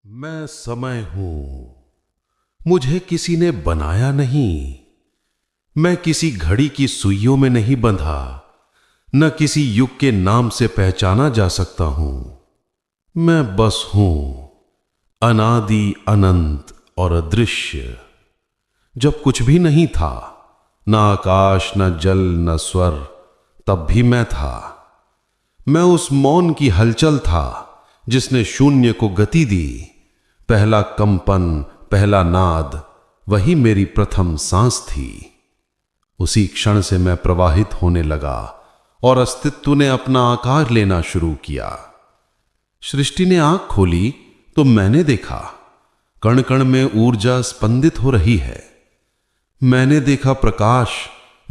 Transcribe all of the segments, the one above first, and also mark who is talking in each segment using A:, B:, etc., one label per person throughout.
A: मैं समय हूं, मुझे किसी ने बनाया नहीं। मैं किसी घड़ी की सुइयों में नहीं बंधा, न किसी युग के नाम से पहचाना जा सकता हूं। मैं बस हूं, अनादि अनंत और अदृश्य। जब कुछ भी नहीं था, न आकाश न जल न स्वर, तब भी मैं था। मैं उस मौन की हलचल था जिसने शून्य को गति दी। पहला कंपन, पहला नाद, वही मेरी प्रथम सांस थी। उसी क्षण से मैं प्रवाहित होने लगा और अस्तित्व ने अपना आकार लेना शुरू किया। सृष्टि ने आंख खोली तो मैंने देखा, कण कण में ऊर्जा स्पंदित हो रही है। मैंने देखा प्रकाश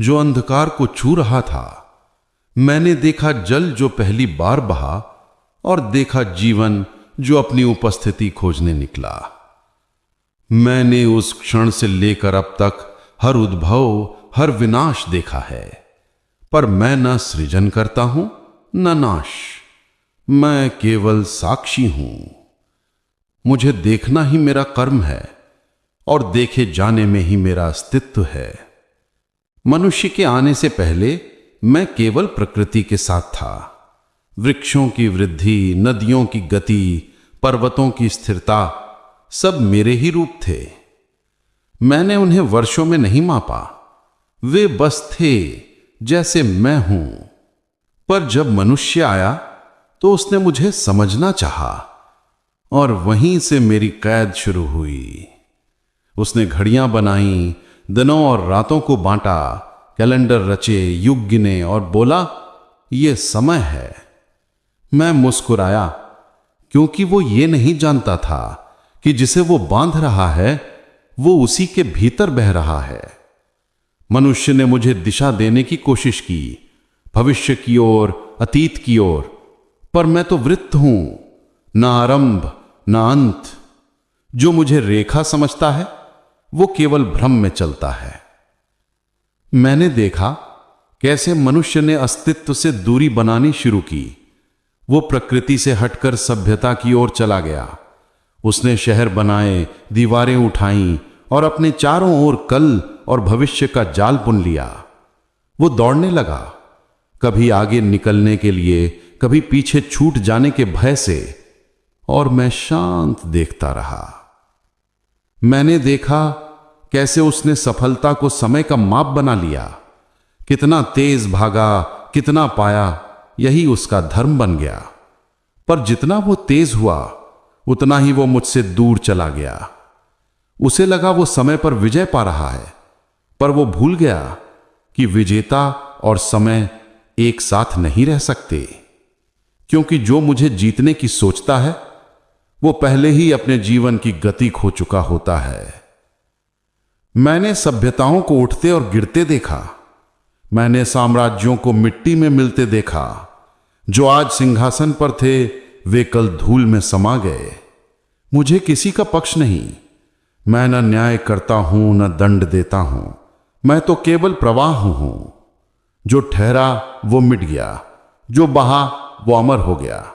A: जो अंधकार को छू रहा था। मैंने देखा जल जो पहली बार बहा, और देखा जीवन जो अपनी उपस्थिति खोजने निकला। मैंने उस क्षण से लेकर अब तक हर उद्भव, हर विनाश देखा है, पर मैं न सृजन करता हूं न नाश। मैं केवल साक्षी हूं। मुझे देखना ही मेरा कर्म है और देखे जाने में ही मेरा अस्तित्व है। मनुष्य के आने से पहले मैं केवल प्रकृति के साथ था। वृक्षों की वृद्धि, नदियों की गति, पर्वतों की स्थिरता, सब मेरे ही रूप थे। मैंने उन्हें वर्षों में नहीं मापा, वे बस थे जैसे मैं हूं। पर जब मनुष्य आया तो उसने मुझे समझना चाहा, और वहीं से मेरी कैद शुरू हुई। उसने घड़ियां बनाई, दिनों और रातों को बांटा, कैलेंडर रचे, युग गिने और बोला, ये समय है। मैं मुस्कुराया, क्योंकि वो ये नहीं जानता था कि जिसे वो बांध रहा है वो उसी के भीतर बह रहा है। मनुष्य ने मुझे दिशा देने की कोशिश की, भविष्य की ओर, अतीत की ओर, पर मैं तो वृत्त हूं, न आरंभ न अंत। जो मुझे रेखा समझता है वो केवल भ्रम में चलता है। मैंने देखा कैसे मनुष्य ने अस्तित्व से दूरी बनानी शुरू की। वो प्रकृति से हटकर सभ्यता की ओर चला गया। उसने शहर बनाए, दीवारें उठाईं और अपने चारों ओर कल और भविष्य का जाल बुन लिया। वो दौड़ने लगा, कभी आगे निकलने के लिए, कभी पीछे छूट जाने के भय से, और मैं शांत देखता रहा। मैंने देखा कैसे उसने सफलता को समय का माप बना लिया। कितना तेज भागा, कितना पाया, यही उसका धर्म बन गया। पर जितना वो तेज हुआ उतना ही वो मुझसे दूर चला गया। उसे लगा वो समय पर विजय पा रहा है, पर वो भूल गया कि विजेता और समय एक साथ नहीं रह सकते। क्योंकि जो मुझे जीतने की सोचता है वो पहले ही अपने जीवन की गति खो चुका होता है। मैंने सभ्यताओं को उठते और गिरते देखा। मैंने साम्राज्यों को मिट्टी में मिलते देखा। जो आज सिंहासन पर थे वे कल धूल में समा गए। मुझे किसी का पक्ष नहीं। मैं न न्याय करता हूं न दंड देता हूं। मैं तो केवल प्रवाह हूं। जो ठहरा वो मिट गया, जो बहा वो अमर हो गया।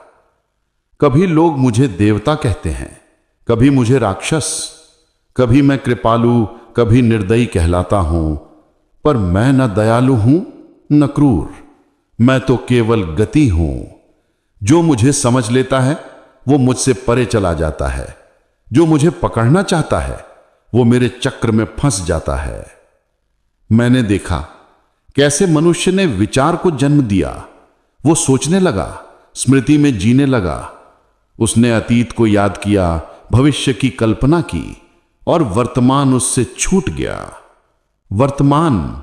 A: कभी लोग मुझे देवता कहते हैं, कभी मुझे राक्षस, कभी मैं कृपालु, कभी निर्दयी कहलाता हूं। पर मैं न दयालु हूं न क्रूर। मैं तो केवल गति हूं। जो मुझे समझ लेता है वो मुझसे परे चला जाता है। जो मुझे पकड़ना चाहता है वो मेरे चक्र में फंस जाता है। मैंने देखा कैसे मनुष्य ने विचार को जन्म दिया। वो सोचने लगा, स्मृति में जीने लगा। उसने अतीत को याद किया, भविष्य की कल्पना की, और वर्तमान उससे छूट गया। वर्तमान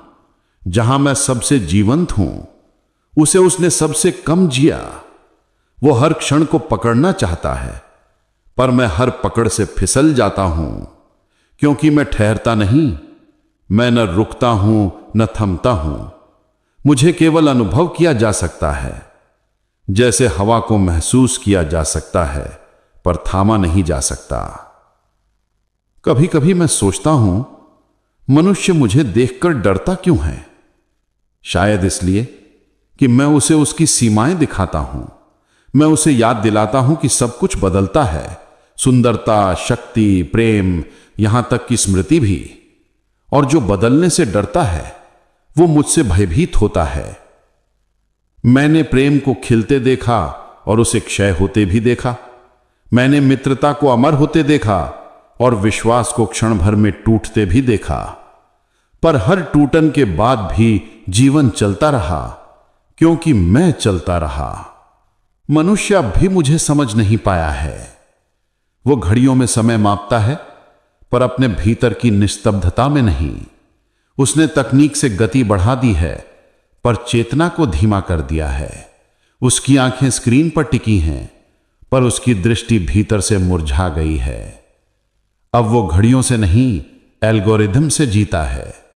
A: जहां मैं सबसे जीवंत हूं, उसे उसने सबसे कम जिया। वो हर क्षण को पकड़ना चाहता है, पर मैं हर पकड़ से फिसल जाता हूं। क्योंकि मैं ठहरता नहीं। मैं न रुकता हूं न थमता हूं। मुझे केवल अनुभव किया जा सकता है। जैसे हवा को महसूस किया जा सकता है, पर थामा नहीं जा सकता। कभी कभी मैं सोचता हूं, मनुष्य मुझे देखकर डरता क्यों है? शायद इसलिए कि मैं उसे उसकी सीमाएं दिखाता हूं। मैं उसे याद दिलाता हूं कि सब कुछ बदलता है,
B: सुंदरता, शक्ति, प्रेम, यहां तक कि स्मृति भी। और जो बदलने से डरता है वो मुझसे भयभीत होता है। मैंने प्रेम को खिलते देखा और उसे क्षय होते भी देखा। मैंने मित्रता को अमर होते देखा और विश्वास को क्षण भर में टूटते भी देखा। पर हर टूटन के बाद भी जीवन चलता रहा, क्योंकि मैं चलता रहा। मनुष्य अब भी मुझे समझ नहीं पाया है। वो घड़ियों में समय मापता है, पर अपने भीतर की निस्तब्धता में नहीं। उसने तकनीक से गति बढ़ा दी है, पर चेतना को धीमा कर दिया है। उसकी आंखें स्क्रीन पर टिकी हैं, पर उसकी दृष्टि भीतर से मुरझा गई है। अब वो घड़ियों से नहीं, एल्गोरिथम से जीता है।